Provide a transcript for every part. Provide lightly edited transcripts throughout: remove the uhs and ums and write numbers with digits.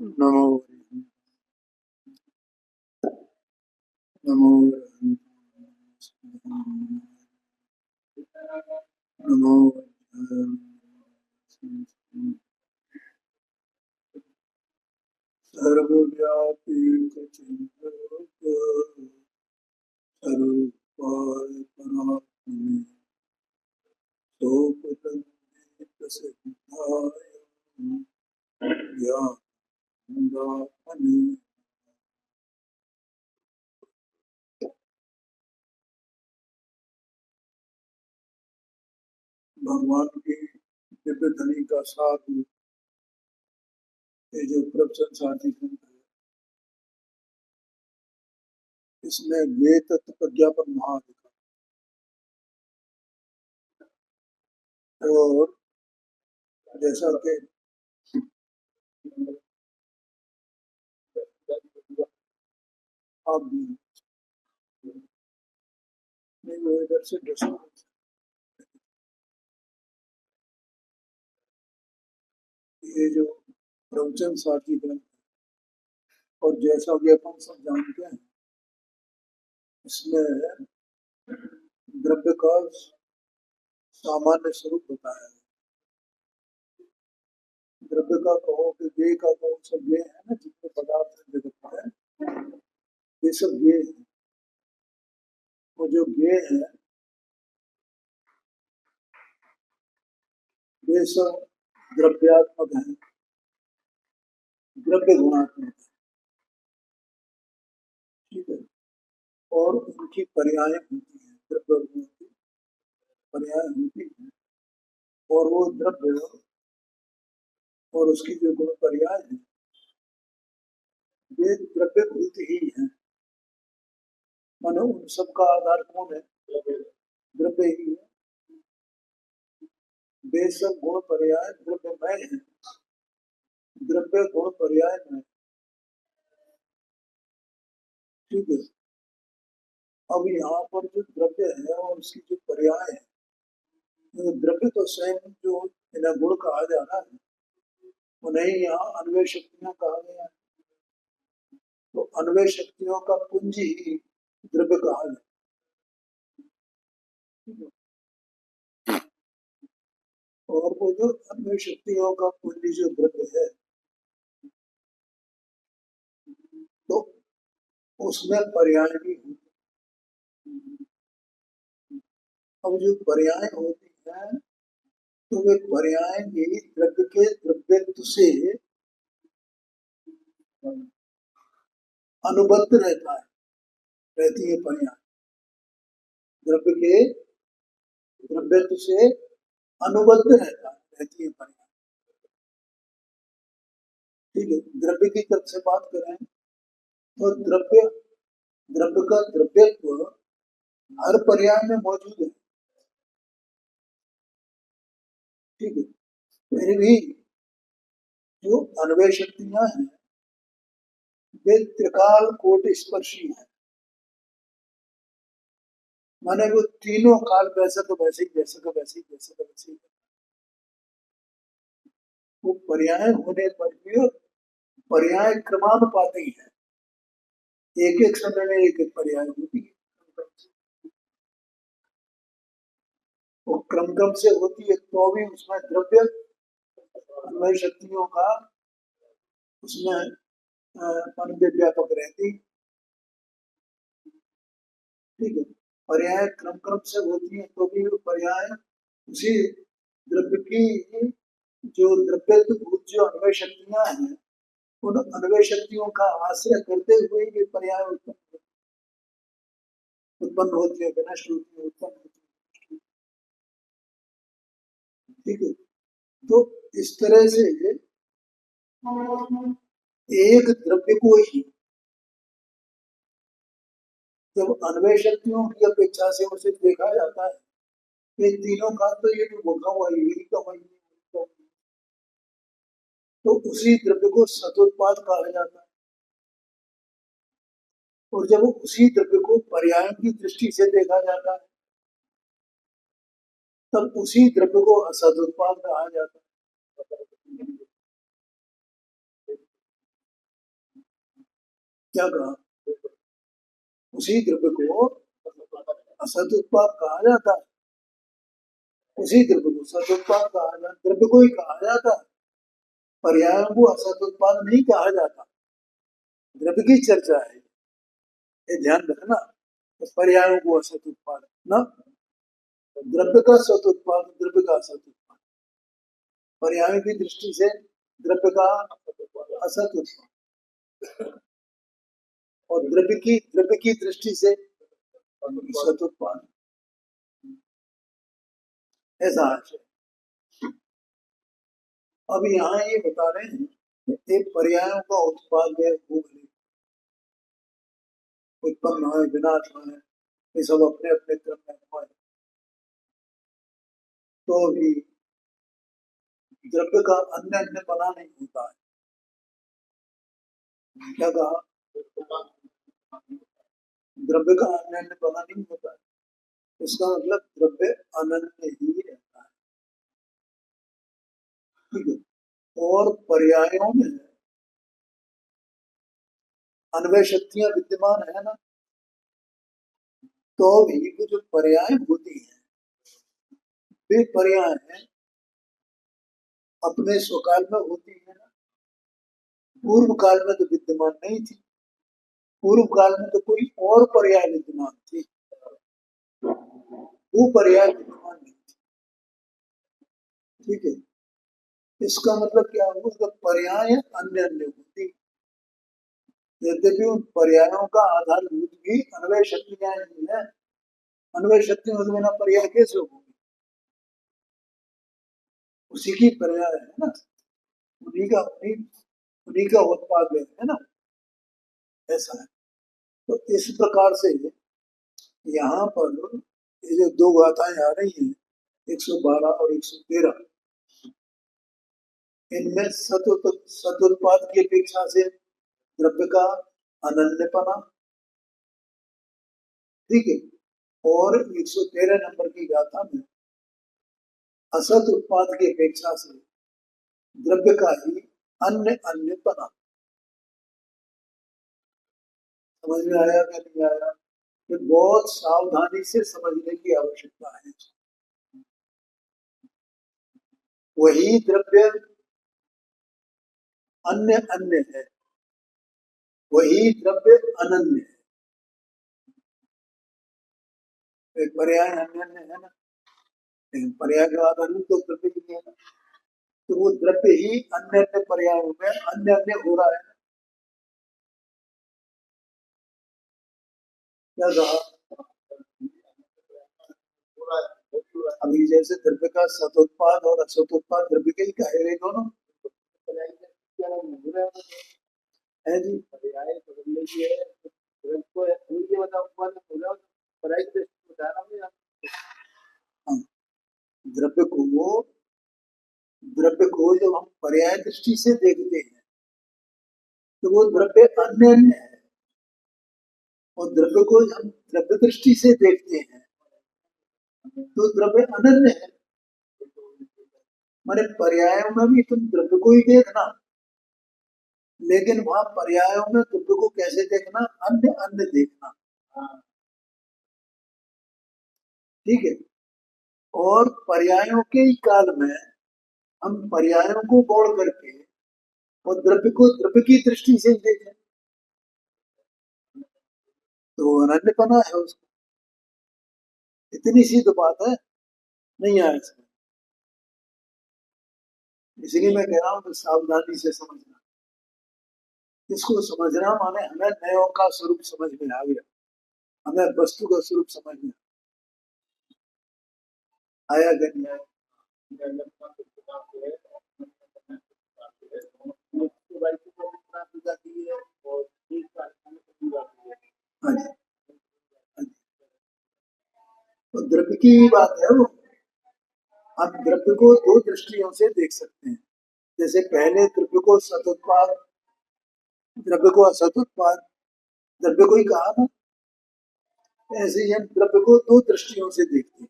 नमो नमो नमो सर्वव्यापी सर्वोपाय परात्मने सोपतन्ते प्रसिद्धाय ज्ञानदात्मने। भगवान की दिव्य धनी का साथ ये जो प्रवचन साथी संत है, इसमें ये तत्व प्रज्ञापन महाधिकार और जैसा कि आप भी नहीं, वो इधर से ये जो प्रवचन साथी ग्रंथ और जैसा कि अपन सब जानते हैं, इसमें द्रव्य का सामान्य स्वरूप बताया है। द्रव्य का कहो कि गे का कहो, सब ये है ना, जितने पदार्थ जगत में है ये सब ये है। वो जो ये है वे सब द्रव्यात्मक है, द्रव्य गुणात्मक है, ठीक है। और उनकी पर्याय होती है, द्रव्य गुणों की पर्याय होती है। और वो द्रव्य और उसकी जो गुण पर्याय है वे द्रव्य भूत ही है। मानो उन सबका आधार कौन है? द्रव्य ही है। वे सब गुण पर्याय द्रव्यमय है, द्रव्य गुण पर्याय में, ठीक है। अब यहाँ पर जो द्रव्य है और उसकी जो पर्याय है, तो द्रव्य तो स्वयं जो इन्हें गुण कहा जा रहा है, उन्हें यहाँ अन्वय शक्तियां कहा गया है। तो अन्वय शक्तियों का पुंज ही द्रव्य कहा गया। और वो जो अन्वय शक्तियों का पुंज जो द्रव्य है, तो उसमें पर्याय भी होती है। अब जो पर्याय होती है, तो वे पर्याय भी द्रव्य के द्रव्यत्व से अनुबद्ध रहता है, रहती है पर्याय द्रव्य के द्रव्यत्व से अनुबद्ध रहता है, रहती है पर्याय, ठीक है। द्रव्य की तरफ से बात करें तो द्रव्य का द्रव्यत्व हर पर्याय में मौजूद है, ठीक है। फिर भी जो अन्वय शक्तियां हैं वे त्रिकाल कोटि स्पर्शी है। माने वो तीनों काल वैसे तो वैसे ही, वैसे तो वैसे ही, वैसे तो वैसे ही, वो पर्याय होने पर भी पर्याय क्रमानुपाती है। एक एक समय में एक एक पर्याय होती है, वो क्रम क्रम से होती है, तो भी उसमें द्रव्य अन्वय शक्तियों का उसमें परम व्यापक रहती, ठीक है। पर्याय क्रम क्रम से होती है, तो भी वो पर्याय उसी द्रव्य की जो द्रव्यत्व भूत जो अन्वय शक्तियां हैं, उन अन्वय शक्तियों का आश्रय करते हुए ये पर्याय उत्पन्न होती है, विनष्ट होती है, उत्पन्न होती है, ठीक है। तो इस तरह से एक द्रव्य को ही जब अन्वय शक्तियों की अपेक्षा से उसे देखा जाता है, ये तीनों का तो ये जो भोगा हुआ है, यही तो वही, तो उसी द्रव्य को सदुत्पाद कहा जाता है। और जब उसी द्रव्य को पर्याय की दृष्टि से देखा जाता है, तब उसी द्रव्य को असदुत्पाद कहा जाता है। क्या कहा? उसी द्रव्य को असत उत्पाद कहा जाता है, उसी द्रव्य को सत उत्पाद कहा जाता, द्रव्य को ही कहा जाता है, पर्यायों को असत उत्पाद नहीं कहा जाता। द्रव्य की चर्चा है, ये ध्यान रखना। तो पर्यायों को असत उत्पाद ना, द्रव्य का सत उत्पाद, द्रव्य का असत उत्पाद, पर्यायों की दृष्टि से द्रव्य का असत उत्पाद और द्रव्य की दृष्टि से सत उत्पाद, ऐसा है। अब यहाँ ये बता रहे हैं एक पर्यायों का उत्पाद है, उत्पन्न है, विनाश है, ये सब अपने अपने क्रम में हुआ है। तो भी द्रव्य का अन्य अन्य बना नहीं होता है। क्या कहा? द्रव्य का अन्य अन्य बना नहीं होता है, इसका मतलब द्रव्य अनन्य ही रहता है। ठीक है। और पर्यायों में अन्वय शक्तियां विद्यमान है ना, तो भी वो जो पर्याय होती है वे पर्याय अपने स्वकाल में होती है ना, पूर्व काल में तो विद्यमान नहीं थी, पूर्व काल में तो कोई और पर्याय विद्यमान थी, वो पर्याय विद्यमान नहीं थी। ठीक है, इसका मतलब क्या हुआ? तो पर्याय अन्य अन्य होती, यद्यपि उन पर्यायों का आधारभूत भी अन्वय शक्तियां ही है। अन्वय शक्तियों के बिना पर्याय कैसे होगी? उसी की पर्याय है ना, उन्हीं का उत्पाद है ना, ऐसा है। तो इस प्रकार से यहाँ पर ये जो दो गाथाएं आ रही हैं 112 और 113, इनमें सतुत्पाद की अपेक्षा से द्रव्य का अनन्यपना, ठीक है, और 113 नंबर की गाथा में असत उत्पाद की अपेक्षा से द्रव्य का ही अन्य अन्यपना। समझ में आया क्या नहीं आया? ये बहुत सावधानी से समझने की आवश्यकता है। वही द्रव्य अन्य अन्य है, वही द्रव्य अनन्य है। पर्याय अन्य अन्य है ना, पर्याय के आधार तो द्रव्य ही है ना, तो वो द्रव्य ही अन्य अन्य पर्यायों में अन्य अन्य हो रहा है। क्या कहा? अभी जैसे द्रव्य का सतोत्पाद और असतोत्पाद द्रव्य के ही कहे दोनों है जी। द्रव्य को जब हम पर्याय दृष्टि से देखते हैं तो वो द्रव्य अन्य अन्य है, और द्रव्य को हम द्रव्य दृष्टि से देखते हैं तो द्रव्य अनन्य है। माने पर्यायों में भी तुम द्रव्य को ही देखना, लेकिन वहां पर्यायों में द्रव्य को कैसे देखना? अन्य अन्य देखना। ठीक है। और पर्यायों के ही काल में हम पर्यायों को गौण करके और द्रव्य को द्रव्य की दृष्टि से देखें तो अनन्यपना है उसको। इतनी सी तो बात है, नहीं आया इसमें। इसलिए मैं कह रहा हूं तो सावधानी से समझना। इसको समझना माने हमें नयों का स्वरूप समझ में आ गया, हमें वस्तु का स्वरूप समझ में आया कि नहीं आया? हाँ जी, हाँ जी। तो द्रव्य की बात है वो। हम द्रव्य को दो दृष्टियों से देख सकते हैं। जैसे पहले द्रव्य को सतुत्पाद, द्रव्य को असतुत्पाद, द्रव्य को ही कहा ना, ऐसे ही हम द्रव्य को दो दृष्टियों से देखते हैं।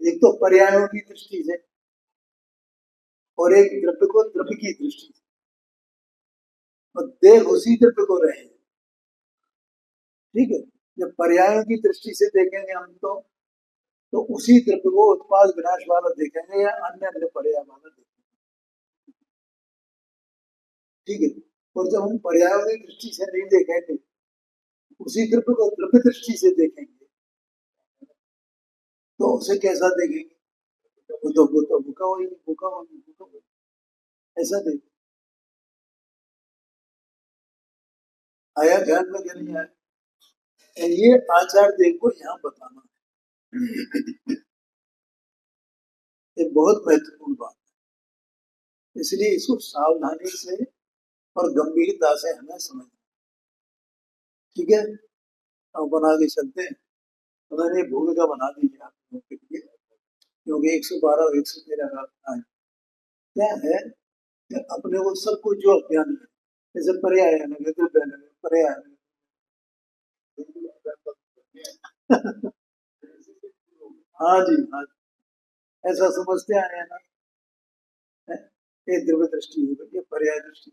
एक तो पर्यायों की दृष्टि से और एक द्रव्य को द्रव्य की दृष्टि से। और देख उसी द्रव्य को रहे हैं। ठीक है, जब पर्यायों की दृष्टि से देखेंगे हम तो उसी द्रव्य को उत्पाद विनाश वाला देखेंगे या अन्य अन्य पर्याय वाला देखेंगे। ठीक है, और जब हम पर्यायों की दृष्टि से नहीं देखेंगे, उसी द्रव्य को द्रव्य दृष्टि से देखेंगे, तो उसे कैसा देखेंगे? वो भूखा हुई ऐसा देखेंगे। आया ध्यान में क्या नहीं आया? ये आचार देव को यहाँ बताना है। ये बहुत महत्वपूर्ण बात है, इसलिए इसको सावधानी से और गंभीरता से हमें समझना। ठीक है, अब बना के चलते हैं। तो मैंने भूमिका बना दी है आप लोगों के लिए, क्योंकि 112 और 113 का क्या है कि अपने को सब कुछ जो अज्ञान है, जैसे पर्याय पर्याय हाँ जी, हाँ जी, ऐसा समझते आए हैं ना। ये द्रव्य दृष्टि हो गई, ये पर्याय दृष्टि।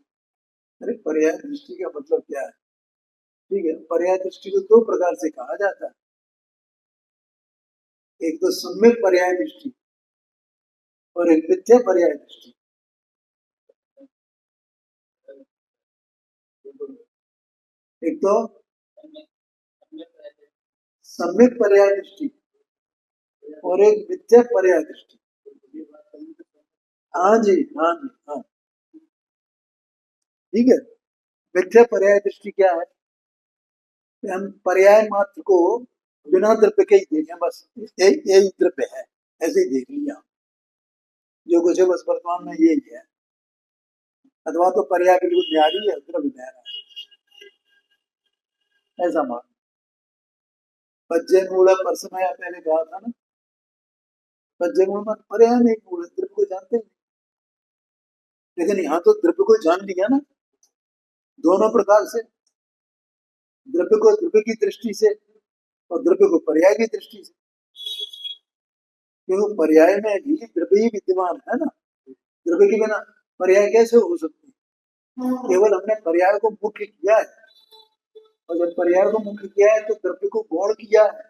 अरे पर्याय दृष्टि का मतलब क्या है? ठीक है, पर्याय दृष्टि को दो प्रकार से कहा जाता है। एक तो सम्यक पर्याय दृष्टि और एक मिथ्या पर्याय दृष्टि। एक तो सम्यक पर्याय दृष्टि और एक मिथ्या पर्याय दृष्टि। हाँ जी, हाँ जी, हाँ। ठीक है, मिथ्या पर्याय दृष्टि क्या है? कि हम पर्याय मात्र को बिना द्रव्य के ही देखें, बस यही द्रव्य है, ऐसे ही देख लिया जो कुछ है, बस वर्तमान में यही है। अथवा तो पर्याय बिल्कुल न्यारी है, द्रव्य न्यारा है, ऐसा मान। पज्जय मूल परसमय पहले कहा था ना, पज्जय मूल पर्याय नहीं, मूल द्रव्य को जानते हैं। लेकिन यहाँ तो द्रव्य को जान लिया ना, दोनों प्रकार से, द्रव्य को द्रव्य की दृष्टि से और द्रव्य को पर्याय की दृष्टि से। क्योंकि पर्याय में भी द्रव्य ही विद्यमान है ना, द्रव्य के बिना पर्याय कैसे हो सकती है? केवल हमने पर्याय को मुख्य किया है, और जब पर्याय को मुख्य किया है तो द्रव्य को गौण किया है,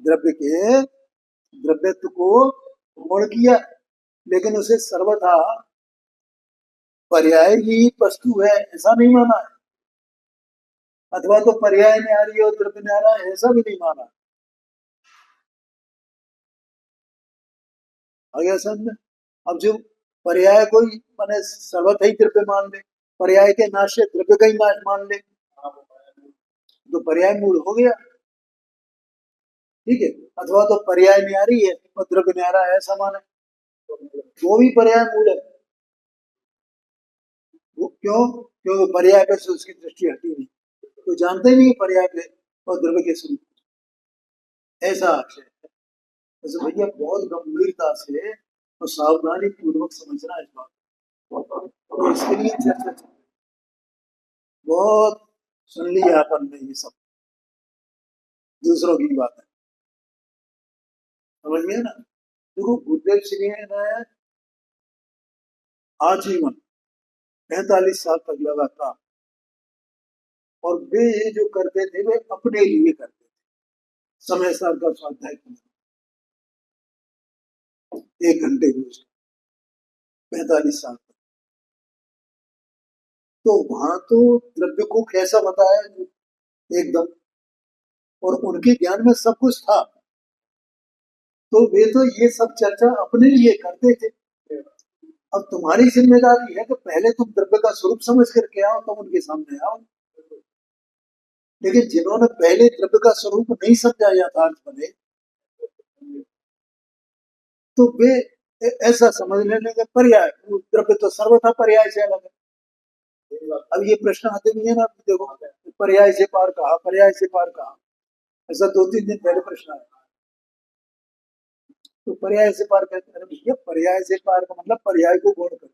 द्रव्य के द्रव्यत्व को गौण किया, लेकिन उसे सर्वथा पर्याय ही वस्तु है ऐसा नहीं माना है। अथवा तो पर्याय में आ रही है और द्रव्य में आ रहा है, ऐसा भी नहीं माना। आगे समझ। अब जो पर्याय को मैंने सर्वथा ही द्रव्य मान ले, पर्याय के नाश से द्रव्य का ही नाश मान ले, तो पर्याय मूल हो गया। ठीक है, अथवा तो पर्याय में आ रही है और द्रव्य में आ रहा है, ऐसा माने, वो भी पर्याय मूल है। वो क्यों? क्योंकि पर्याय पे से उसकी दृष्टि हटी नहीं, तो जानते नहीं पर्याय पे और द्रव्य के स्वरूप, ऐसा आक्षेप है। तो भैया बहुत गंभीरता से और सावधानी पूर्वक समझना इस बात को, इसके लिए चर्चा बहुत सुन लिया अपन ने ये सब, दूसरों की बात है, समझ गए ना। देखो गुरुदेव श्री ने आजीवन 45 साल तक लगातार, और वे ये जो करते थे वे अपने लिए करते थे, समय सार का स्वाध्याय 1 घंटे रोज, 45 साल तक। तो वहां तो द्रव्य को कैसा बताया एकदम, और उनके ज्ञान में सब कुछ था, तो वे तो ये सब चर्चा अपने लिए करते थे। अब तुम्हारी जिम्मेदारी है कि पहले तुम द्रव्य का स्वरूप समझ करके आओ, तुम उनके सामने आओ। लेकिन जिन्होंने पहले द्रव्य का स्वरूप नहीं समझा यथार्थ बने, तो वे ऐसा समझ लेने के पर्याय, द्रव्य तो सर्वथा पर्याय से अलग है। अब ये प्रश्न आते भी है ना, देखो पर्याय से पार कहा, पर्याय से पार कहा, ऐसा 2-3 दिन पहले प्रश्न आया। तो पर्याय से पार कहते हैं भैया, पर्याय से पार का मतलब पर्याय को गौण कर,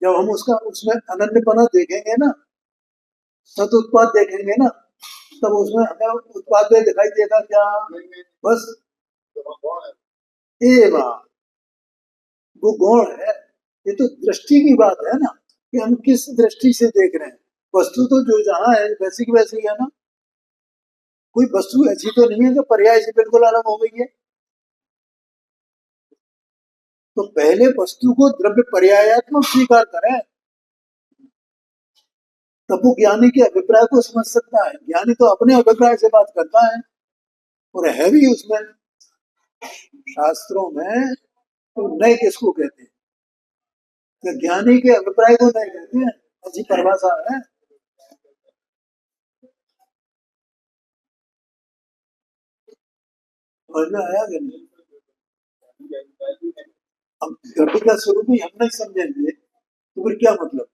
जब हम उसका उसमें अनन्यपना देखेंगे ना, सत उत्पाद देखेंगे ना, तब उसमें हमें उत्पाद में दिखाई देगा क्या? बस ये बात, वो गौण है, ये तो दृष्टि की बात है ना, कि हम किस दृष्टि से देख रहे हैं। वस्तु तो जो जहाँ है वैसी की वैसी है ना, कोई वस्तु ऐसी तो नहीं है जो पर्याय से बिल्कुल अलग हो गई है। तो पहले वस्तु को द्रव्य पर्यायात्मक स्वीकार करें, तब वो ज्ञानी के अभिप्राय को समझ सकता है। ज्ञानी तो अपने अभिप्राय से बात करता है, और है भी उसमें शास्त्रों में तो नए किसको कहते हैं, तो ज्ञानी के अभिप्राय को नहीं कहते हैं, ऐसी परिभाषा है। समझ में आया कि नहीं? अब द्रव्य का स्वरूप ही हम नहीं समझेंगे तो फिर क्या मतलब।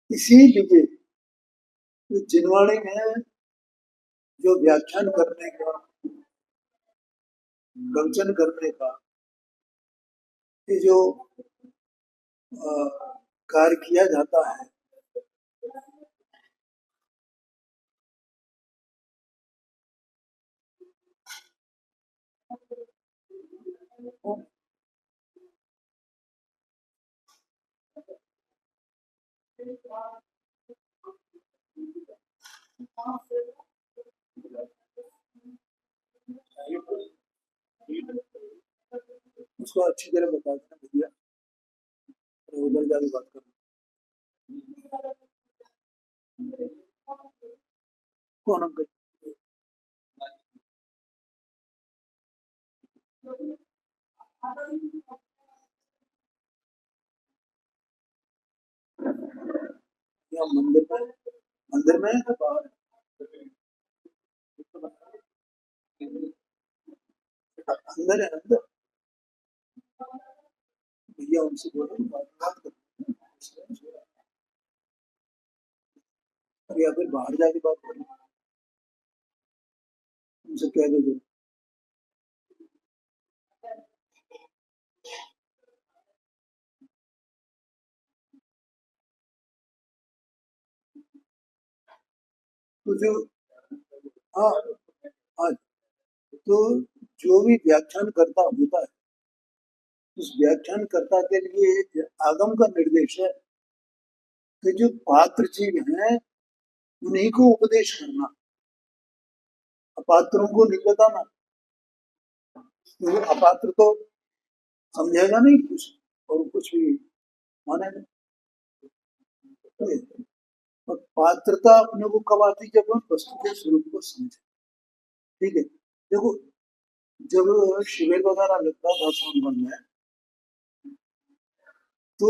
इसीलिए तो जिनवाणी में जो व्याख्यान करने का, प्रवचन करने का ये जो कार्य किया जाता है, उसको अच्छी तरह बता देना भैया, उधर जाके बात करना। कौन अंकल? या मंदिर में है तो बाहर अंदर है, अंदर। भैया उनसे बोलो बात करो, या फिर बाहर जाके बात करो, उनसे कह दो। तो जो हाँ हाँ, तो जो भी व्याख्यान करता होता है, उस व्याख्यान कर्ता के लिए आगम का निर्देश है कि जो पात्र जीव हैं उन्हीं को उपदेश करना, अपात्रों को नहीं बताना। तो अपात्र तो समझेगा नहीं कुछ, और कुछ भी मानेगा। और पात्रता अपने को कब आती, जब हम वस्तु के स्वरूप को समझे। ठीक है, देखो जब शिविर वगैरह लगता था सोनभद्र में, तो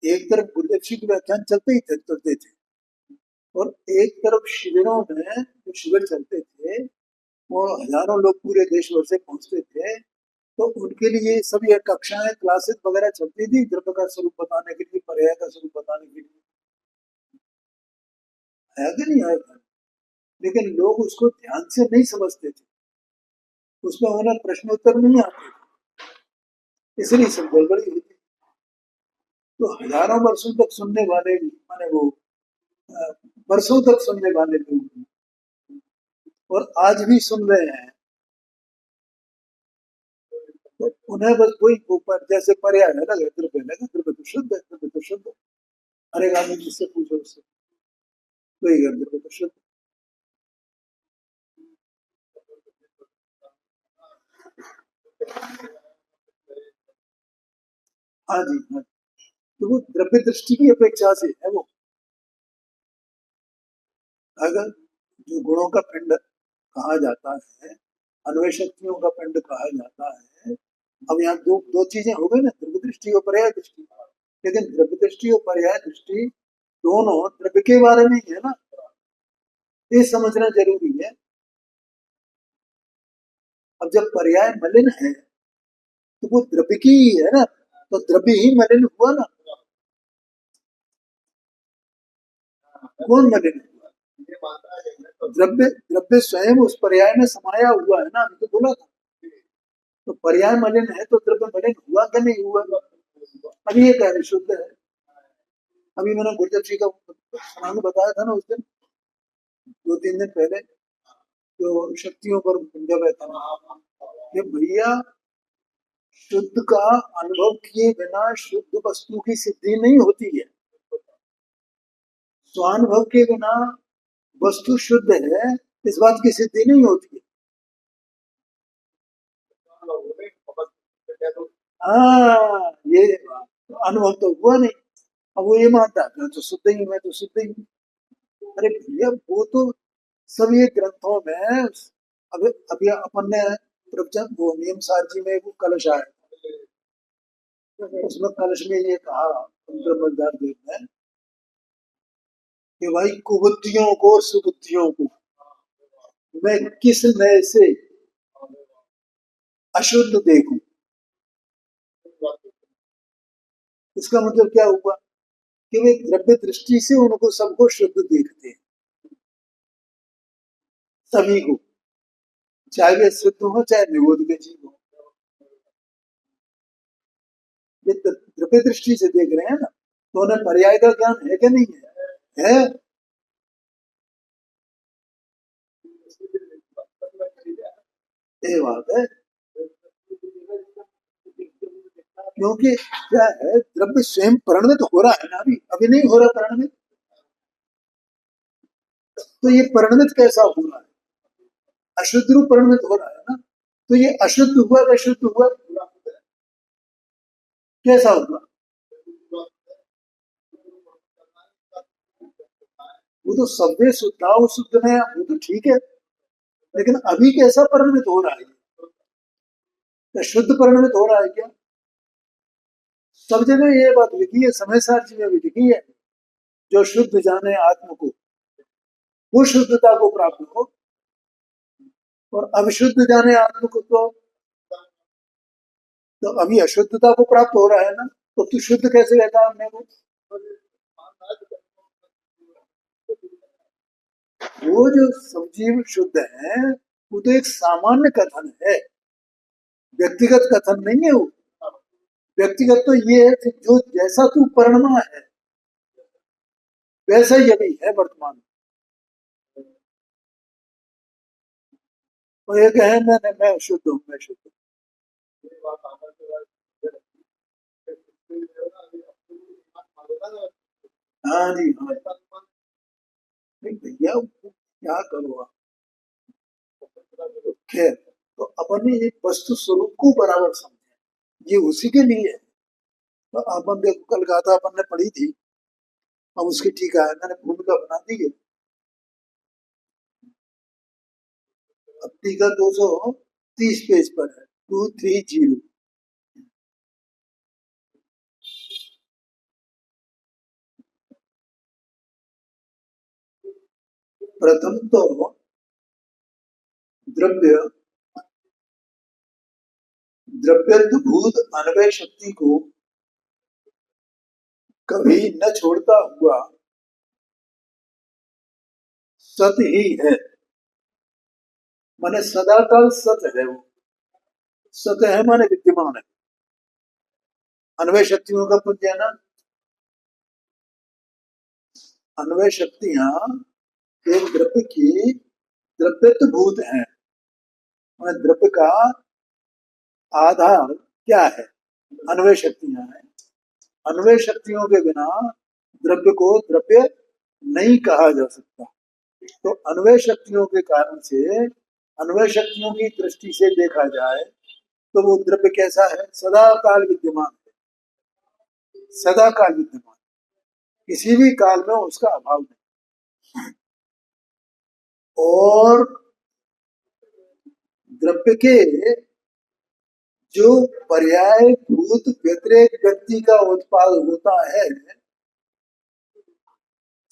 एक तरफ गुरुदक्षी के व्याख्यान चलते थे, और एक तरफ शिविरों में जो शिविर चलते थे वो हजारों लोग पूरे देश भर से पहुंचते थे। तो उनके लिए सब ये कक्षाएं क्लासेस वगैरह चलती थी द्रव्य का स्वरूप बताने के लिए, पर्याय का स्वरूप बताने के लिए। आया कि नहीं आया था? लेकिन लोग उसको ध्यान से नहीं समझते थे, उसमें उन्हें प्रश्नोत्तर नहीं आते थे, इसलिए सब गड़बड़ी हुई थी। तो हजारों वर्षों तक सुनने वाले भी, माने वो वर्षों तक सुनने वाले लोग, और आज भी सुन रहे हैं, तो उन्हें बस वही ऊपर जैसे पर्याय है ना, द्रव्य है, द्रव्य तो शुद्ध है, द्रव्य तो शुद्ध है। हर एक आदमी जिससे पूछो उससे वही है, द्रव्य तो शुद्ध। हाँ जी हाँ, तो वो द्रव्य दृष्टि की अपेक्षा से है वो। अगर जो गुणों का पिंड कहा जाता है, अन्वय शक्तियों का पिंड कहा जाता है। अब यहाँ दो दो चीजें हो गई ना, द्रव्य दृष्टि और पर्याय दृष्टि। लेकिन द्रव्य दृष्टि और पर्याय दृष्टि दोनों द्रव्य के बारे में ही है ना, ये समझना जरूरी है। अब जब पर्याय मलिन है तो वो द्रव्य की ही है ना, तो द्रव्य ही मलिन हुआ ना, कौन मलिन हुआ? द्रव्य, द्रव्य स्वयं उस पर्याय में समाया हुआ है ना, अभी तो बोला था। तो पर्याय मलिन है तो द्रव्य मलिन हुआ क्या नहीं हुआ? अभी ये कह रहे शुद्ध है। अभी मैंने गुरुदेव जी का प्रसंग बताया था ना उस दिन, 2-3 दिन पहले, जो शक्तियों पर जब है था ये भैया, शुद्ध का अनुभव किए बिना शुद्ध वस्तु की सिद्धि नहीं होती है। स्वानुभव के बिना वस्तु शुद्ध है इस बात की सिद्धि नहीं होती है। हाँ, ये अनुभव तो हुआ नहीं, अब वो ये मानता है मैं तो शुद्ध ही, मैं तो शुद्ध ही। अरे भैया वो तो सब ये ग्रंथों में, अब अभी अपन ने प्रवचन वो नियम सार जी में वो कलश आया, उसमें कलश में ये कहा ब्रह्मदार देव ने कि भाई कुबुद्धियों को सुबुद्धियों को मैं किस नए से अशुद्ध देखूं। इसका मतलब क्या हुआ कि वे द्रव्य दृष्टि से उनको सबको शुद्ध देखते हैं, सभी को, चाहे वे शुद्ध हो चाहे निरोध के जीव हो, वे द्रव्य दृष्टि से देख रहे हैं ना, तो उन्हें पर्याय का ज्ञान है कि नहीं है? ये बात है, क्योंकि क्या है द्रव्य स्वयं परिणमित हो रहा है ना, अभी अभी नहीं हो रहा परिणमित, तो ये परिणमित कैसा हो रहा है? अशुद्ध रूप परिणमित हो रहा है ना, तो ये अशुद्ध हुआ या शुद्ध हुआ? कैसा हुआ? वो तो सभ्य शुद्धाओ शुद्ध है, वो तो ठीक है, लेकिन अभी कैसा परिणमित हो रहा है? क्या शुद्ध परिणमित हो रहा है क्या? सब जगह ये बात लिखी है, समय सार जी में भी लिखी है, जो शुद्ध जाने आत्म को वो शुद्धता को प्राप्त हो, और अविशुद्ध जाने आत्म को तो अभी अशुद्धता को प्राप्त हो रहा है ना, तो तू शुद्ध कैसे कहता है अपने को? वो जो सजीव शुद्ध है वो तो एक सामान्य कथन है, व्यक्तिगत कथन नहीं है वो। व्यक्तिगत तो ये है कि जो जैसा तू परिणमा है वैसा ही अभी है वर्तमान में। वो ये कहे मैं शुद्ध हूँ, मैं शुद्ध हूँ। हाँ जी हाँ, नहीं भैया क्या करो आप, खैर तो अपन ने ये वस्तु स्वरूप को बराबर समझे, ये उसी के लिए है। तो अपन देखो कल गाथा अपन ने पढ़ी थी, अब उसकी टीका है, मैंने भूमिका बना दी है। अब टीका 230 पेज पर है, 230। प्रथम तो द्रव्य द्रव्यभूत अन्वय शक्ति को कभी न छोड़ता हुआ सत ही है, माने सदाकाल सत है वो, सत है माने विद्यमान है। अन्वय शक्तियों का पुंज है ना, अन्वय शक्तियां एक द्रव्य की द्रव्यत्व भूत है, माने द्रव्य का आधार क्या है? अन्वय शक्तियां हैं। अन्वय शक्तियों के बिना द्रव्य को द्रव्य नहीं कहा जा सकता। तो अन्वय शक्तियों के कारण से, अन्वय शक्तियों की दृष्टि से देखा जाए तो वो द्रव्य कैसा है? सदा काल विद्यमान है, सदा काल विद्यमान, किसी भी काल में उसका अभाव नहीं। और द्रव्य के जो पर्याय भूत व्यतिरेक व्यक्ति का उत्पाद होता है,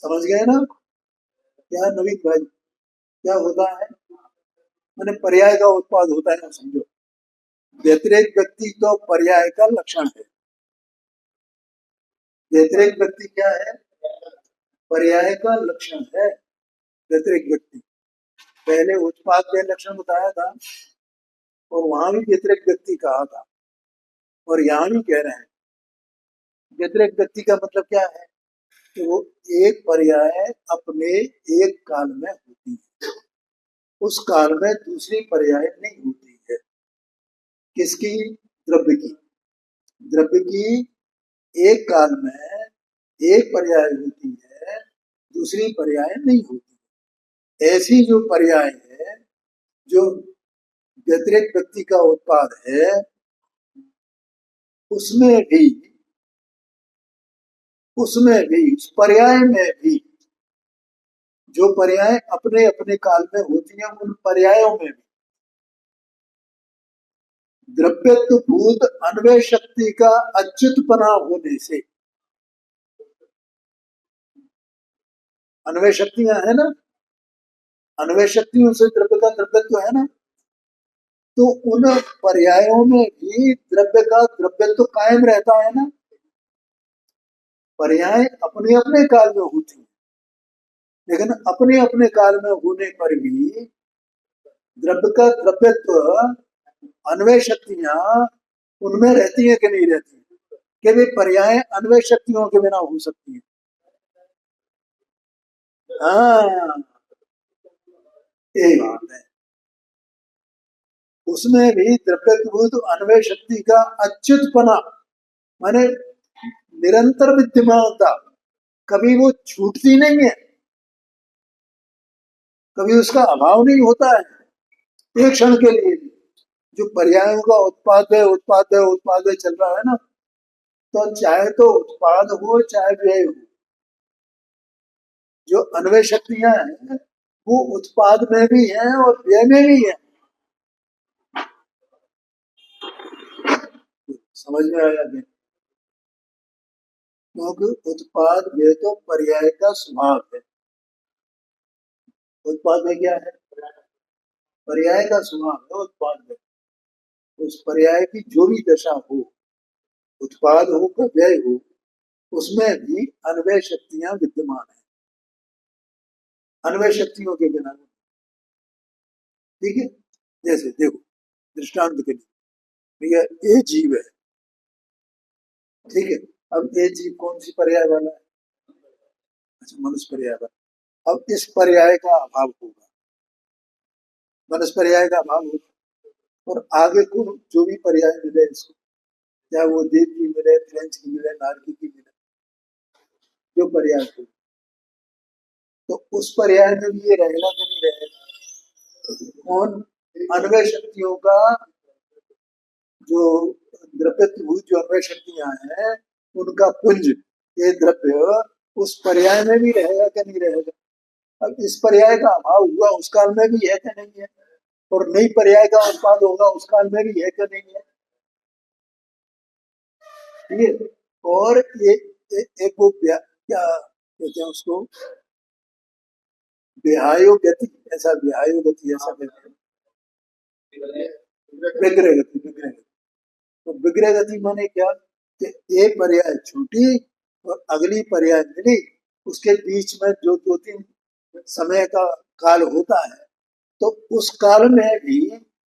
समझ गए ना क्या नवीन भाई, क्या होता है? मैंने पर्याय का उत्पाद होता है ना, समझो। व्यतिरेक व्यक्ति तो पर्याय का लक्षण है। व्यतिरेक व्यक्ति क्या है? पर्याय का लक्षण है व्यतिरेक व्यक्ति। पहले उत्पाद के लक्षण बताया था और वहां भी व्यतिरेक व्यक्ति कहा था, और यहाँ भी कह रहे हैं। व्यतिरेक व्यक्ति का मतलब क्या है कि वो एक पर्याय अपने एक काल में होती है, उस काल में दूसरी पर्याय नहीं होती है। किसकी? द्रव्य की, द्रव्य की एक काल में एक पर्याय होती है, दूसरी पर्याय नहीं होती। ऐसी जो पर्याय है, जो व्यतिरिक्त व्यक्ति का उत्पाद है, उसमें भी उस पर्याय में भी जो पर्याय अपने अपने काल में होती हैं, उन पर्यायों में भी द्रव्यत्व भूत अन्वय शक्ति का अच्युतपना होने से, अन्वय शक्तियां है ना, अन्वय शक्तियों से द्रव्य का द्रव्यत्व है ना, तो उन पर्यायों में भी द्रव्य का द्रव्यत्व कायम रहता है ना। पर्याय अपने अपने काल में होती है, लेकिन अपने अपने काल में होने पर भी द्रव्य का द्रव्यत्व, अन्वय शक्तियां उनमें रहती है कि नहीं रहती है? कि वे पर्याय अन्वय शक्तियों के बिना हो सकती है। हाँ, यही बात है। उसमें भी द्रव्यत्वभूत अन्वय शक्ति का अच्युतपना, माने निरंतर विद्यमानता, कभी वो छूटती नहीं है, कभी उसका अभाव नहीं होता है। एक क्षण के लिए जो पर्यायों का उत्पाद है उत्पाद है उत्पाद है चल रहा है ना, तो चाहे तो उत्पाद हो चाहे व्यय हो, जो अन्वय शक्तियां हैं वो उत्पाद में भी हैं और व्यय में भी है। समझ में आया क्या? क्योंकि उत्पाद व्यय तो पर्याय का स्वभाव है। उत्पाद में क्या है? पर्याय का स्वभाव है उत्पाद में। उस पर्याय की जो भी दशा हो, उत्पाद हो का व्यय हो, उसमें भी अन्वय शक्तियां विद्यमान है, अन्वय शक्तियों के बिना। ठीक है, जैसे देखो दृष्टांत के लिए, भैया ए जीव है, ठीक है। अब ए जीव कौन सी पर्याय वाला है? अच्छा, मनुष्य पर्याय वाला। अब इस पर्याय का अभाव होगा, मनुष्य पर्याय का अभाव होगा, और आगे को जो भी पर्याय मिले इसको, चाहे वो देव की मिले, फ्रेंच की मिले, नारकी की मिले, जो पर्याय हो, तो उस पर्याय में भी ये रहेगा कि नहीं रहेगा? उन अन्वय शक्तियों का जो द्रव्यत्वभूत जो अन्वय शक्तियां हैं, उनका पुंज, ये द्रव्य उस पर्याय में भी रहेगा कि नहीं रहेगा? अब इस पर्याय का अभाव हुआ उस काल में भी है कि नहीं है, और नई पर्याय का उत्पाद होगा उस काल में भी है कि नहीं है? ठीक है। और एक वो क्या कहते हैं उसको, विहायो गति, ऐसा विहायो गति ऐसा कहते हैं, विग्रह गति, विग्रह गति। तो विग्रह गति माने क्या कि एक पर्याय छूटी और अगली पर्याय मिली, उसके बीच में जो 2-3 समय का काल होता है, तो उस काल में भी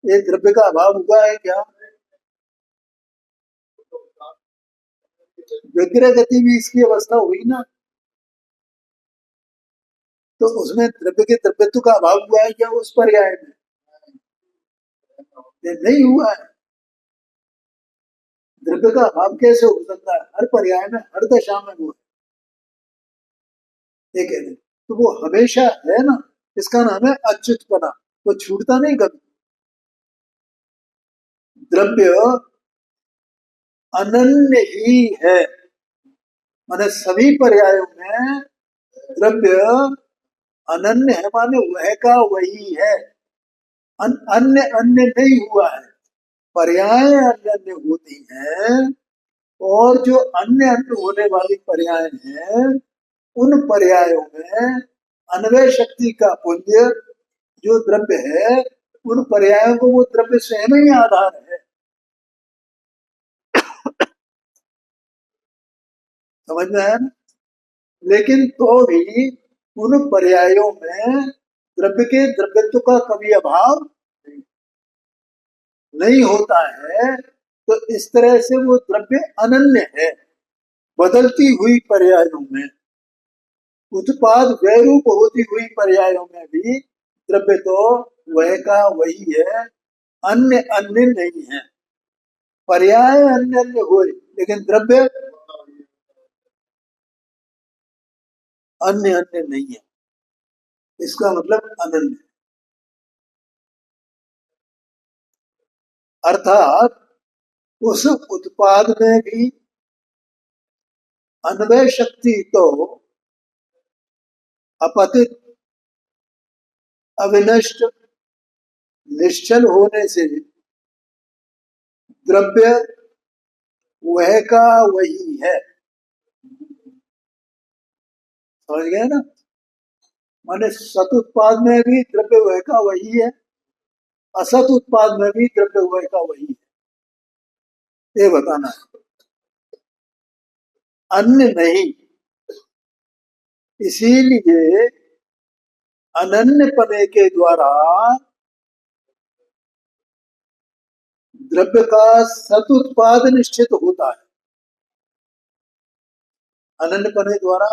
एक द्रव्य का अभाव हुआ है क्या? विग्रह गति भी इसकी अवस्था हुई ना, तो उसमें द्रव्य के द्रव्यत्व का अभाव हुआ है क्या उस पर्याय में? ये नहीं हुआ है। द्रव्य का अभाव कैसे हो सकता है? हर पर्याय में, हर दशा में वो है, ये कहते हैं। तो वो हमेशा है ना, इसका नाम है अच्युतपना, वो छूटता नहीं कभी। द्रव्य अनन्य ही है, माने सभी पर्यायों में द्रव्य अनन्य है, माने वह का वही है, अन्य अन्य नहीं हुआ है। पर्याय अन्य अन्य होती हैं, और जो अन्य अन्य होने वाली पर्याय हैं, उन पर्यायों में अन्वय शक्ति का पुंज जो द्रव्य है, उन पर्यायों को वो द्रव्य स्वयं ही आधार है। समझ में आया ना? लेकिन तो भी उन पर्यायों में द्रव्य के द्रव्यत्व का कभी अभाव नहीं होता है। तो इस तरह से वो द्रव्य अनन्य है। बदलती हुई पर्यायों में, उत्पाद वैरूप होती हुई पर्यायों में भी द्रव्य तो वह का वही है, अन्य अन्य नहीं है। पर्याय अन्य अन्य हुए लेकिन द्रव्य अन्य अन्य नहीं है, इसका मतलब अनन्य। अर्थात उस उत्पाद में भी अन्वय शक्ति तो अपतित अविनष्ट निश्चल होने से द्रव्य वह का वही है। समझ गए ना? माने सत उत्पाद में भी द्रव्य वह का वही है, असत उत्पाद में भी द्रव्य वह का वही है, ये बताना है, अन्य नहीं। इसीलिए अनन्य पने के द्वारा द्रव्य का सत उत्पाद निश्चित होता है। अनन्य पने द्वारा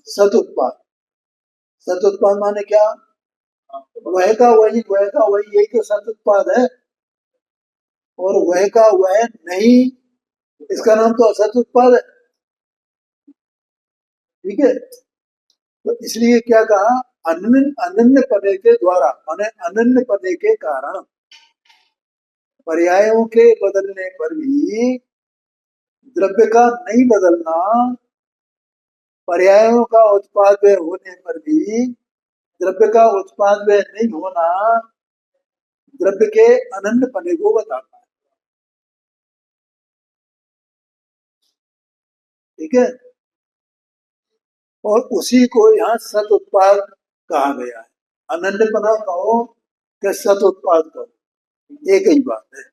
सत उत्पाद, सत उत्पाद माने क्या? वह का वही, वह का वही, यही तो सत उत्पाद है। और वह का वह नहीं, इसका नाम तो असत उत्पाद है। ठीक है, तो इसलिए क्या कहा? अनन्य अनन्य पने के द्वारा, माने अनन्य पने के कारण पर्यायों के बदलने पर भी द्रव्य का नहीं बदलना, पर्यायों का उत्पाद होने पर भी द्रव्य का उत्पाद नहीं होना द्रव्य के अनन्य पने को बताता है। ठीक है, और उसी को यहाँ सत उत्पाद कहा गया है। अनन्य पना कहो कि सत उत्पाद कहो, एक ही बात है।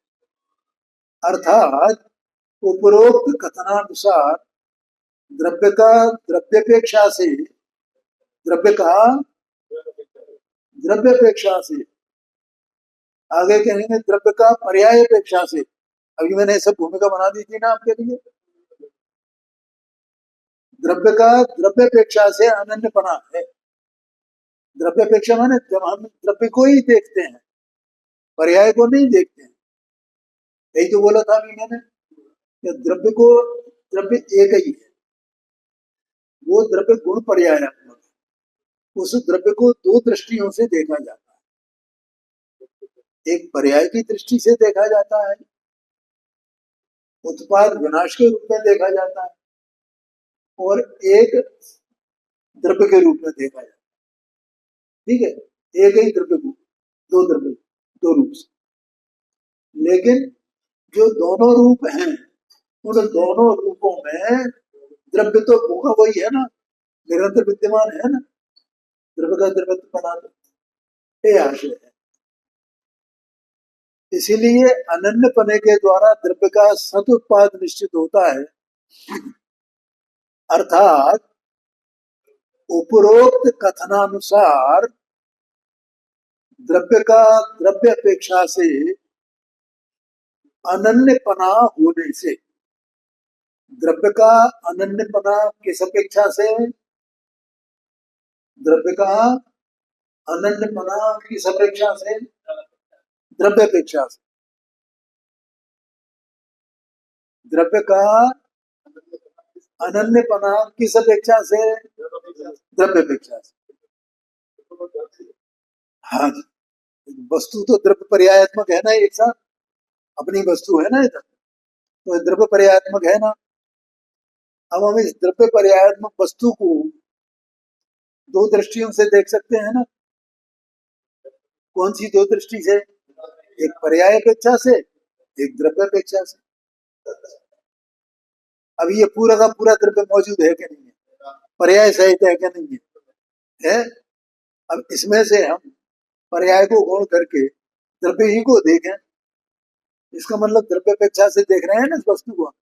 अर्थात उपरोक्त कथनानुसार द्रव्य का द्रव्यपेक्षा से, द्रव्य का द्रव्यपेक्षा से, आगे कहेंगे द्रव्य का पर्याय अपेक्षा से। अभी मैंने सब भूमिका बना दी थी ना आपके लिए। द्रव्य का द्रव्यपेक्षा से अनन्यपना है। द्रव्यपेक्षा माने जब हम द्रव्य को ही देखते हैं, पर्याय को नहीं देखते हैं। यही तो बोला था अभी मैंने कि द्रव्य को, द्रव्य एक ही है, वो द्रव्य गुण पर्यायात्मक है। उस द्रव्य को दो दृष्टियों से देखा जाता है। एक पर्याय की दृष्टि से देखा जाता है, उत्पाद विनाश के रूप में देखा जाता है, और एक द्रव्य के रूप में देखा जाता है। ठीक है, एक ही द्रव्य को दो द्रव्य, दो रूप से। लेकिन जो दोनों रूप हैं, उन दोनों रूपों में द्रव्य तो होगा वही है ना, निरंतर विद्यमान है ना, द्रव्य का द्रव्य पदार्थ, ये आशय है। इसीलिए अनन्य पने के द्वारा द्रव्य का सत उत्पाद निश्चित होता है। अर्थात उपरोक्त कथनानुसार द्रव्य का द्रव्य अपेक्षा से अनन्यपना होने से, द्रव्य का अनन्यपना किस अपेक्षा से? द्रव्य का अनन्यपना किस अपेक्षा से? द्रव्य अपेक्षा से। द्रव्य का अनन्यपना किस अपेक्षा से? द्रव्य अपेक्षा से। हाँ, वस्तु तो द्रव्य पर्यायात्मक है ना, एक साथ अपनी वस्तु है ना इधर, तो द्रव्य पर्यायात्मक है ना। अब हम इस द्रव्य पर्यायात्मक वस्तु को दो दृष्टियों से देख सकते हैं ना। कौन सी दो दृष्टि से? एक पर्याय अपेक्षा से, एक द्रव्य अपेक्षा से। अब ये पूरा का पूरा द्रव्य मौजूद है कि नहीं है, पर्याय सहित है कि नहीं है? अब इसमें से हम पर्याय को गौण करके द्रव्य ही को देखें, इसका मतलब द्रव्य अपेक्षा से देख रहे हैं ना इस वस्तु को,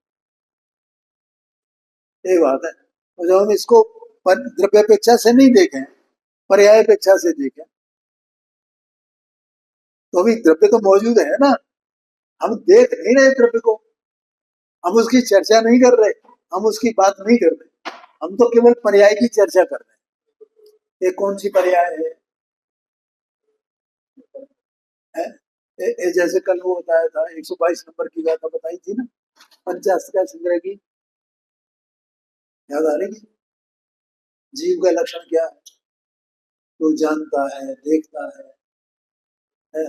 ये बात है। और जब हम इसको द्रव्य अपेक्षा से नहीं देखें, पर्याय अपेक्षा से देखें, तो अभी द्रव्य तो मौजूद है ना, हम देख नहीं रहे द्रव्य को, हम उसकी चर्चा नहीं कर रहे, हम उसकी बात नहीं कर रहे, हम तो केवल पर्याय की चर्चा कर रहे हैं। ये कौन सी पर्याय है? जैसे कल वो बताया था 122 नंबर की गाथा बताई थी ना, पंचाशत का संग्रह की, याद आ रही है? जीव का लक्षण क्या है? वो जानता है, देखता है,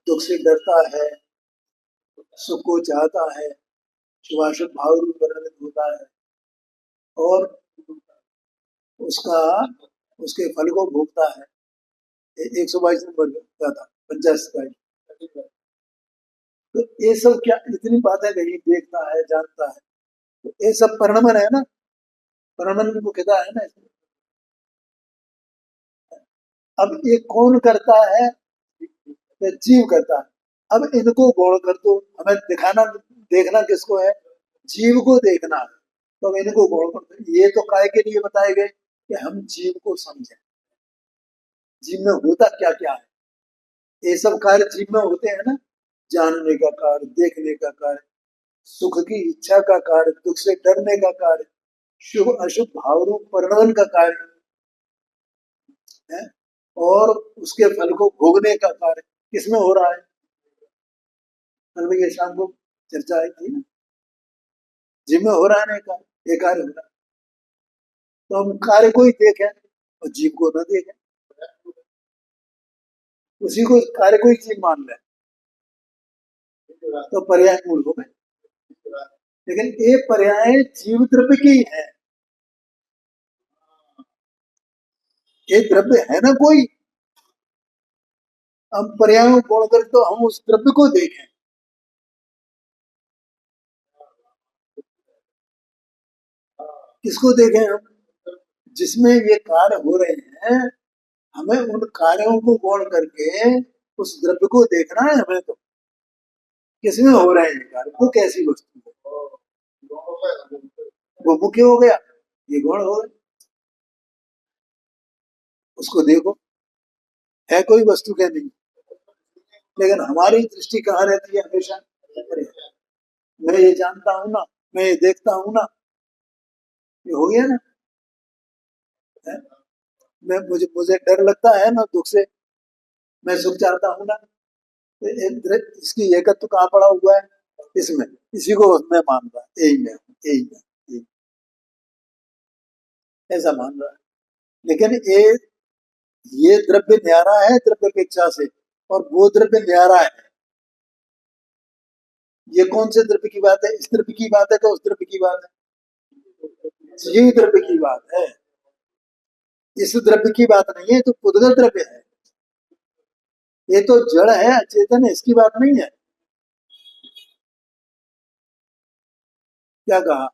दुख से डरता है, सुख को चाहता है, शुभाशुभ भाव रूप वर्णित होता है, और उसका उसके फल को भोगता है। 122 नंबर का था, 50 का। तो ये सब क्या इतनी बातें कही, देखता है, जानता है, तो ये सब परिणमन है ना, परिणमन की मुख्यता है ना इसमें। अब ये कौन करता है? ये जीव करता है। अब इनको गौण कर दो, हमें दिखाना, देखना किसको है? जीव को देखना है। तो अब इनको गौण कर दो। ये तो काय के लिए बताए गए कि हम जीव को समझें, जीव में होता क्या क्या है। ये सब कार्य जीव में होते हैं ना, जानने का कार्य, देखने का कार्य, सुख की इच्छा का कार्य, दुख से डरने का कार्य, शुभ अशुभ भाव रूप परिणमन का कार्य है, और उसके फल को भोगने का कार्य किसमें हो रहा है? कल ये शाम को चर्चा आई थी ना, जीव में हो रहा है ना कार्य, ये कार्य हो रहा है। तो हम कार्य को ही देखें और जीव को न देखें, उसी को कार्य को ही जीव मान लें, तो पर्याय मूल हो गए। लेकिन ये पर्याय जीव द्रव्य की है, ये द्रव्य है ना कोई। हम पर्याय को गौण करें तो हम उस द्रव्य को देखें, किसको देखें हम? जिसमें ये कार्य हो रहे हैं, हमें उन कार्यों को गौण करके उस द्रव्य को देखना है हमें। तो किसमें हो रहे हैं कार्य, वो कैसी वस्तु है, वो मुख्य हो गया, ये गौण हो गया। उसको देखो, है कोई वस्तु क्या? नहीं। लेकिन हमारी दृष्टि कहाँ रहती है हमेशा? अरे, मैं ये जानता हूं ना, मैं ये देखता हूं ना, ये हो गया ना है? मैं मुझे मुझे डर लगता है ना दुख से, मैं सुख चाहता हूं ना, तो इसकी एकत्व कहाँ पड़ा हुआ है? इसमें, इसी को मैं मान रहा, यही मैं हूं, यही ऐसा मान रहा है। लेकिन ये द्रव्य न्यारा है द्रव्य अपेक्षा से, और वो द्रव्य न्यारा है। ये कौन से द्रव्य की बात है? इस द्रव्य की बात है कि उस द्रव्य की बात है? ये द्रव्य की बात है, इस द्रव्य की बात नहीं है, तो पुद्गल द्रव्य है। ये तो जड़ है, अचेतन है, इसकी बात नहीं है। क्या कहा?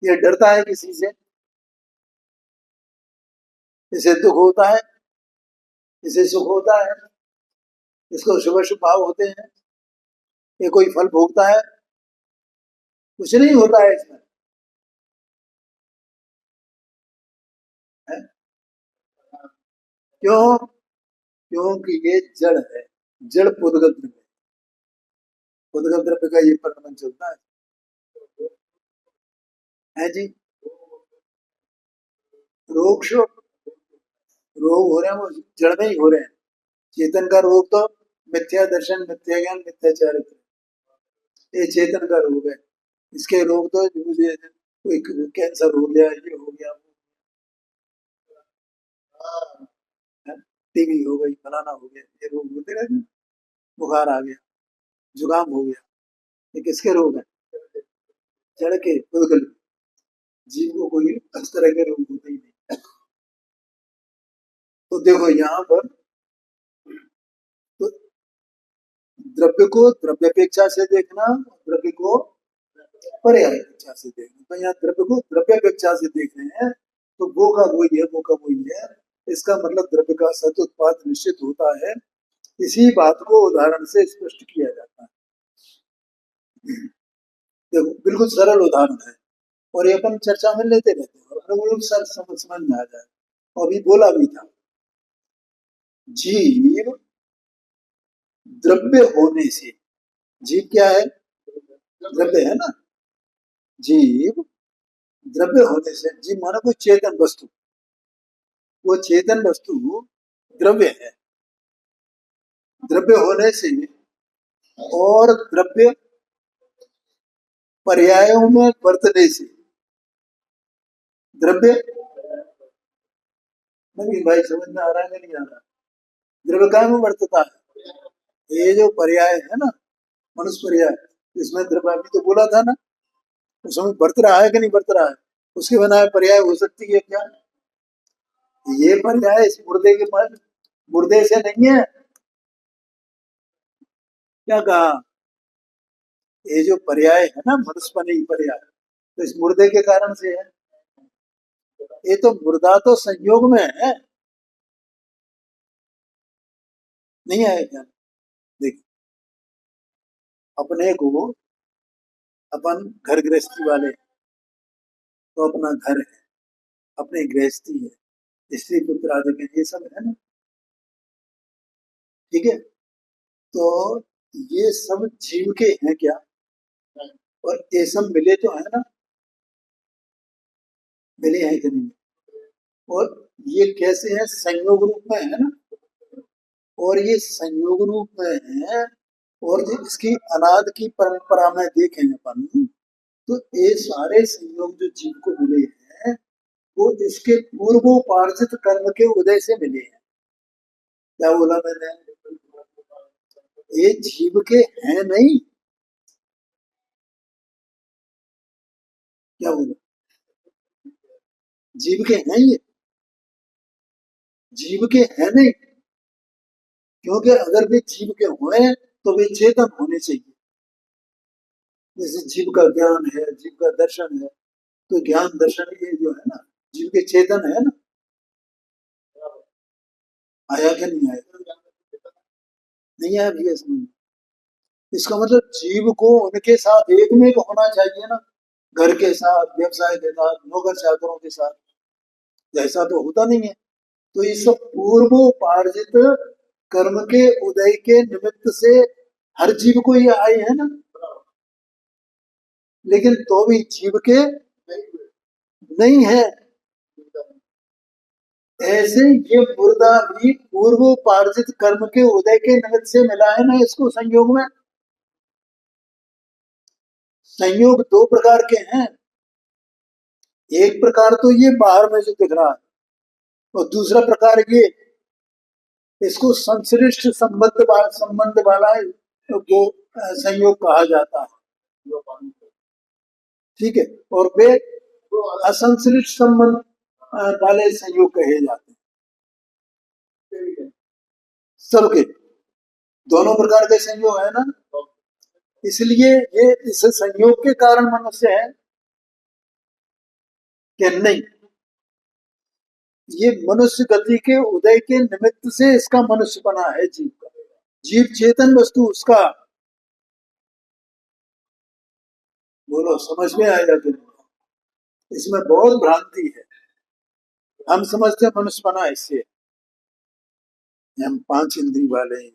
ये डरता है किसी से, इसे दुख होता है, इसे सुख होता है, इसको शुभ शुभ भाव होते हैं, ये कोई फल भोगता है, कुछ नहीं होता है इसमें है? क्यों? क्योंकि ये जड़ है, जड़ पुद्गल द्रव्य, पुद्गल द्रव्य का ये परिणाम चलता है जी। रोग शोक, रोग हो रहे हैं वो जड़ में ही हो रहे हैं। चेतन का रोग तो मिथ्या दर्शन, मिथ्या ज्ञान, मिथ्या चारित्र, ये चेतन का रोग है। इसके रोग तो मुझे कोई कैंसर हो गया, ये हो गया, टीबी हो गई, फलाना हो गया, ये रोग होते रहते हैं। बुखार आ गया, जुकाम हो गया, ये किसके रोग है? जड़ के, पुद्गल। जीव को कोई इस तरह के रोग होते ही नहीं। तो देखो यहाँ पर, तो द्रव्य को द्रव्यपेक्षा से देखना, द्रव्य को पर्यायपेक्षा से देखना। तो यहाँ द्रव्य को द्रव्यपेक्षा से देख रहे हैं, तो वो का वही है, वो का वही है। इसका मतलब द्रव्य का सत उत्पाद निश्चित होता है। इसी बात को उदाहरण से स्पष्ट किया जाता है। देखो बिल्कुल सरल उदाहरण है, और ये अपन चर्चा में लेते रहते हैं, और अपने लोग सर समझ में आ जाए। और अभी बोला भी था, जीव द्रव्य होने से, जीव क्या है? द्रव्य है ना। जीव द्रव्य होने से, जीव माना कोई चेतन वस्तु, वो चेतन वस्तु द्रव्य है। द्रव्य होने से और द्रव्य पर्यायों में बरतने से द्रव्य, नहीं भाई समझ में आ रहा है कि नहीं आ रहा? द्रव्य काय में बरतता है? ये जो पर्याय है ना, मनुष्य पर्याय, इसमें द्रव्य अभी तो बोला था ना, उसमें बरत रहा है कि नहीं बरत रहा है? उसके बिना पर्याय हो सकती है क्या? ये पर्याय इस मुर्दे के मन मुर्दे से नहीं है। क्या कहा? ये जो पर्याय है ना, मनुष्यपनी पर्याय, तो इस मुर्दे के कारण से है। ये तो मुर्दा तो संयोग में है, नहीं है क्या? देख, अपने को, अपन घर गृहस्थी वाले, तो अपना घर है, अपनी गृहस्थी है, स्त्री पुत्र आदि के ये सब है ना, ठीक है? तो ये सब जीव के हैं क्या? और ये सब मिले तो है ना, मिले हैं कि नहीं? और ये कैसे है? संयोग रूप में है ना, और ये संयोग रूप में है। और जो इसकी अनाद की परंपरा में देखें अपन, तो ये सारे संयोग जो जीव को मिले हैं, वो इसके पूर्वोपार्जित कर्म के उदय से मिले हैं। क्या बोला मैंने? ये जीव के हैं नहीं। क्या बोला? जीव के हैं ये? जीव के हैं नहीं, क्योंकि अगर वे जीव के हुए तो वे चेतन होने चाहिए। जैसे जीव का ज्ञान है, जीव का दर्शन है, तो ज्ञान दर्शन ये जो है ना, जीव के चेतन है ना। आया क्या नहीं आया? नहीं आया भैया समझ? इसका मतलब जीव को उनके साथ एक में एक होना चाहिए ना, घर के साथ, व्यवसाय के साथ, नौकर चाकरों के साथ। ऐसा तो होता नहीं है। तो ये सब पूर्वोपार्जित कर्म के उदय के निमित्त से हर जीव को ये आए है ना, लेकिन तो भी जीव के नहीं है। ऐसे ये मुर्दा भी पूर्वोपार्जित कर्म के उदय के निमित्त से मिला है ना इसको संयोग में। संयोग दो प्रकार के हैं। एक प्रकार तो ये बाहर में जो दिख रहा है, और दूसरा प्रकार ये, इसको संश्लिष्ट संबंध वाला वो संयोग कहा जाता है, ठीक है? और वे असंश्लिष्ट संबंध वाले संयोग कहे जाते हैं। सबके दोनों प्रकार के संयोग है ना, इसलिए ये इस संयोग के कारण मनुष्य है कि नहीं? ये मनुष्य गति के उदय के निमित्त से इसका मनुष्य बना है जीव का। जीव चेतन वस्तु उसका। बोलो समझ में आएगा कि नहीं? इसमें बहुत भ्रांति है। हम समझते हैं मनुष्य बना इससे, हम पांच इंद्री वाले हैं,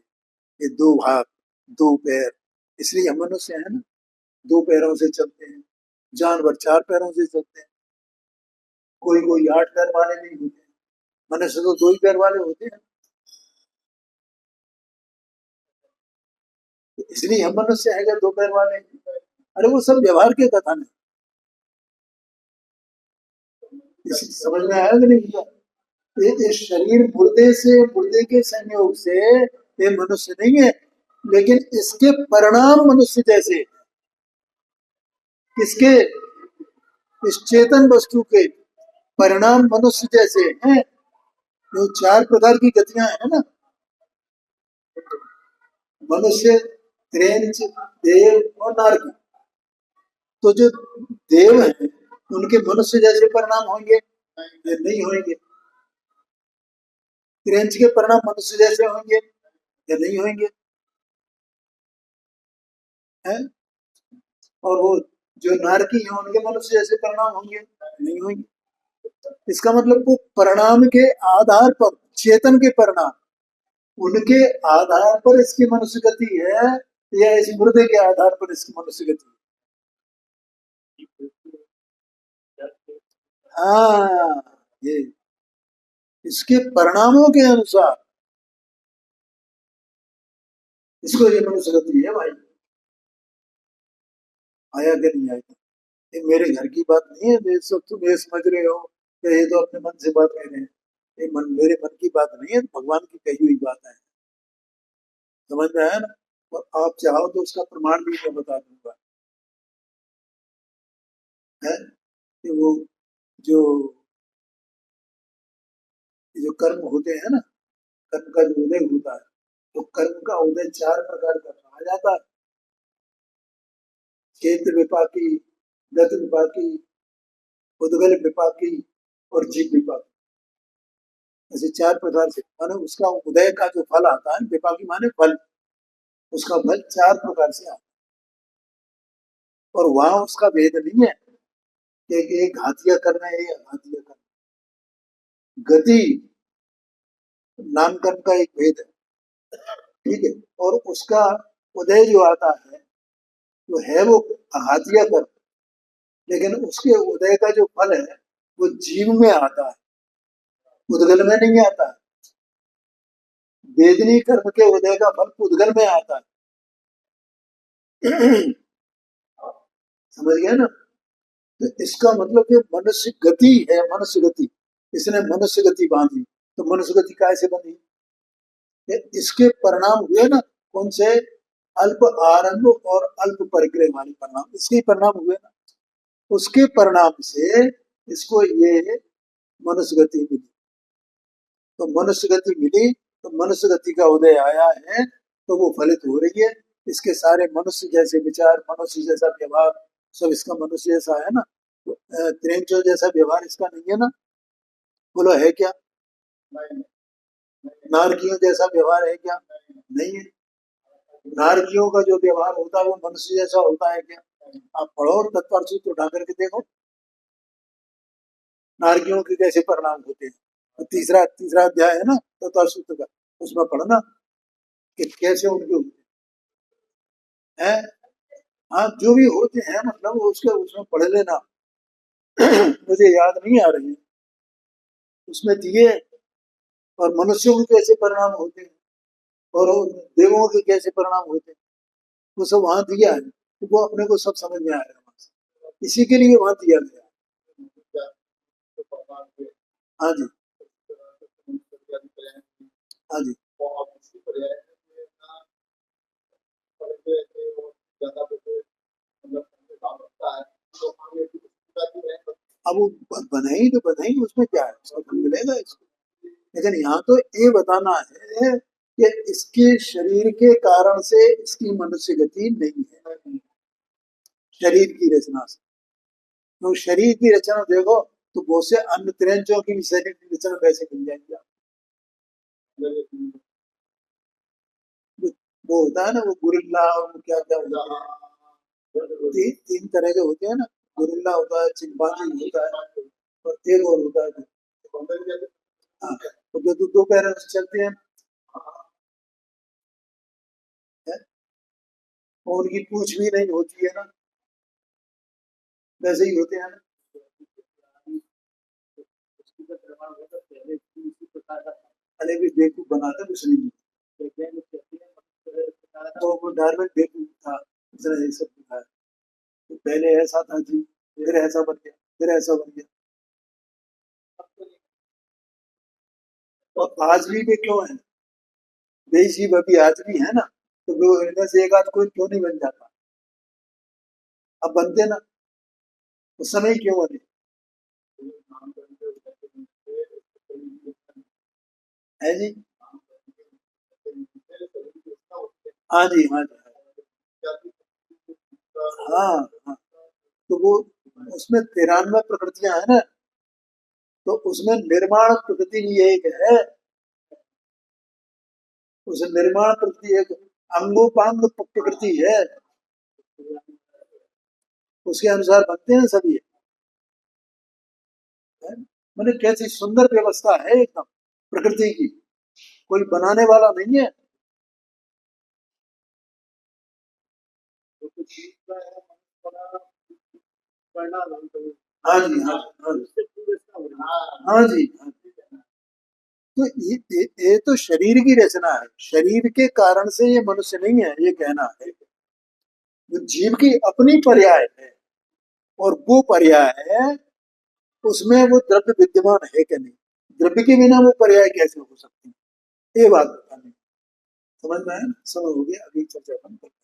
ये दो हाथ, दो पैर, इसलिए हम मनुष्य है ना। दो पैरों से चलते हैं, जानवर चार पैरों से चलते हैं, कोई कोई आठ पैर वाले नहीं होते, मनुष्य तो दो ही पैर वाले होते हैं, इसलिए हम मनुष्य है क्या दो पैर वाले? अरे वो सब व्यवहार के कथन है। समझ में आया कि नहीं भैया? ये शरीर मुर्दे से, मुर्दे के संयोग से ये मनुष्य नहीं है, लेकिन इसके परिणाम मनुष्य जैसे। किसके? इस चेतन वस्तु के परिणाम मनुष्य जैसे हैं। जो चार प्रकार की गतियां है ना, मनुष्य, क्रेंच, देव और नारकी। तो जो देव हैं उनके मनुष्य जैसे परिणाम होंगे या नहीं होंगे? क्रेंच के परिणाम मनुष्य जैसे होंगे या नहीं होंगे? है? और वो जो नारकी है उनके मनुष्य जैसे परिणाम होंगे नहीं होंगे? इसका मतलब वो परिणाम के आधार पर, चेतन के परिणाम, उनके आधार पर इसकी मनुष्य गति है, या इस मुर्दे के आधार पर इसकी मनुष्य गति है? हाँ, ये इसके परिणामों के अनुसार इसको ये मनुष्य गति है भाई। आया कि नहीं आया? ये मेरे घर की बात नहीं है, ये सब तुम ये समझ रहे हो कि ये तो अपने मन से बात कह रहे हैं। ये मेरे मन की बात नहीं है, भगवान की कही हुई बात है। समझ में आया ना? और आप चाहो तो उसका प्रमाण भी मैं बता दूंगा। है कि वो जो जो कर्म होते हैं ना, कर्म का जो उदय होता है, तो कर्म का उदय चार प्रकार का कहा जाता है। क्षेत्र विपाकी, गत विपाकी, उद्गल विपाकी और जीव विपाकी। ऐसे चार प्रकार से माने उसका उदय का जो फल आता है, विपाकी माने फल, उसका फल चार प्रकार से आता है। और वहां उसका भेद नहीं है कि एक हाथिया करना है या हाथिया करना। गति नामकरण का एक भेद है, ठीक है। और उसका उदय जो आता है, तो है वो हाथिया कर्म, लेकिन उसके उदय का जो फल है वो जीव में आता है, उद्गल में नहीं आता है। वेदनी कर्म के उदय का फल उद्गल में आता है। समझ गया ना? तो इसका मतलब ये मनुष्य गति है, मनुष्य गति। इसने मनुष्य गति बांधी, तो मनुष्य गति कैसे बनी? ये इसके परिणाम हुए ना, कौन से? अल्प आरंभ और अल्प परिग्रह वाले परिणाम, इसके परिणाम हुए ना। उसके परिणाम से इसको ये मनुष्य गति मिली। तो मनुष्य गति मिली, तो मनुष्य गति का उदय आया है, तो वो फलित हो रही है। इसके सारे मनुष्य जैसे विचार, मनुष्य जैसा व्यवहार, सब इसका मनुष्य जैसा है ना। तो त्रेंचो जैसा व्यवहार इसका नहीं है ना? बोलो है क्या? नारकियों जैसा व्यवहार है क्या? नहीं है। नारकियों का जो व्यवहार होता है वो मनुष्य जैसा होता है क्या? आप पढ़ो और तत्पर सूत्र उठा करके देखो, नारकियों के कैसे परिणाम होते हैं। तो तीसरा तीसरा अध्याय है ना तत्पर सूत्र का, उसमें पढ़ना कि कैसे उनके होते हैं। हाँ, जो भी होते हैं मतलब उसके उसमें पढ़ लेना। मुझे याद नहीं आ रही, उसमें दिए। और मनुष्यों के कैसे परिणाम होते हैं और देवों के कैसे परिणाम होते हैं, वो सब वहां दिया है। तो वो अपने को सब समझ में आएगा वहां से। इसी के लिए वहां दिया गया। हाँ जी, हाँ जी। अब वो बनाई तो बनाई, उसमें क्या है, उसका फल मिलेगा इसको। लेकिन यहाँ तो ये बताना है कि इसके शरीर के कारण से इसकी मनुष्य गति नहीं है, शरीर की रचना से। तो शरीर की रचना देखो, तो बहुत से अन्य त्रियंचों की भी शरीर की रचना वैसे मिल जाएगी आपको। वो होता है ना, वो गुरिल्ला और वो क्या क्या होता है, तीन तरह के होते हैं ना। गुरिल्ला होता है, चिंपांजी होता है, और एक और होता है। हाँ, तो जो दो पैरों से चलते हैं, है? और उनकी पूंछ भी नहीं होती है ना, वैसे ही होते हैं ना। अरे भी बेवकूफ बनाते कुछ नहीं। तो वो डार्विन बेवकूफ था, उसने ये सब दिखाया। तो पहले ऐसा था जी, फिर ऐसा बन गया, फिर ऐसा बन गया। और आज भी वे क्यों है? देशी अभी आज भी है ना, तो वो इनमें से एक आध कोई क्यों नहीं बन जाता? अब बनते ना, उस समय क्यों बने? है जी। हाँ जी, हाँ जी, हाँ हाँ। तो वो उसमें 93 प्रकृतियां है ना, तो उसमें निर्माण प्रकृति भी एक है। उस निर्माण प्रकृति एक अंगोपांग प्रकृति है, उसके अनुसार बनते हैं सभी। है? मैंने कैसी सुंदर व्यवस्था है एकदम प्रकृति की, कोई बनाने वाला नहीं है। हाँ जी, हाँ जी, हाँ जी, हाँ जी, हाँ जी। तो ये तो शरीर की रचना है, शरीर के कारण से ये मनुष्य नहीं है, ये कहना है। वो जीव की अपनी पर्याय है, और वो पर्याय है, उसमें वो द्रव्य विद्यमान है कि नहीं, द्रव्य के बिना वो पर्याय कैसे हो सकती है, ये बात बतानी। समझ में आया ना? समय हो गया, अगली चर्चा बंद करते हैं।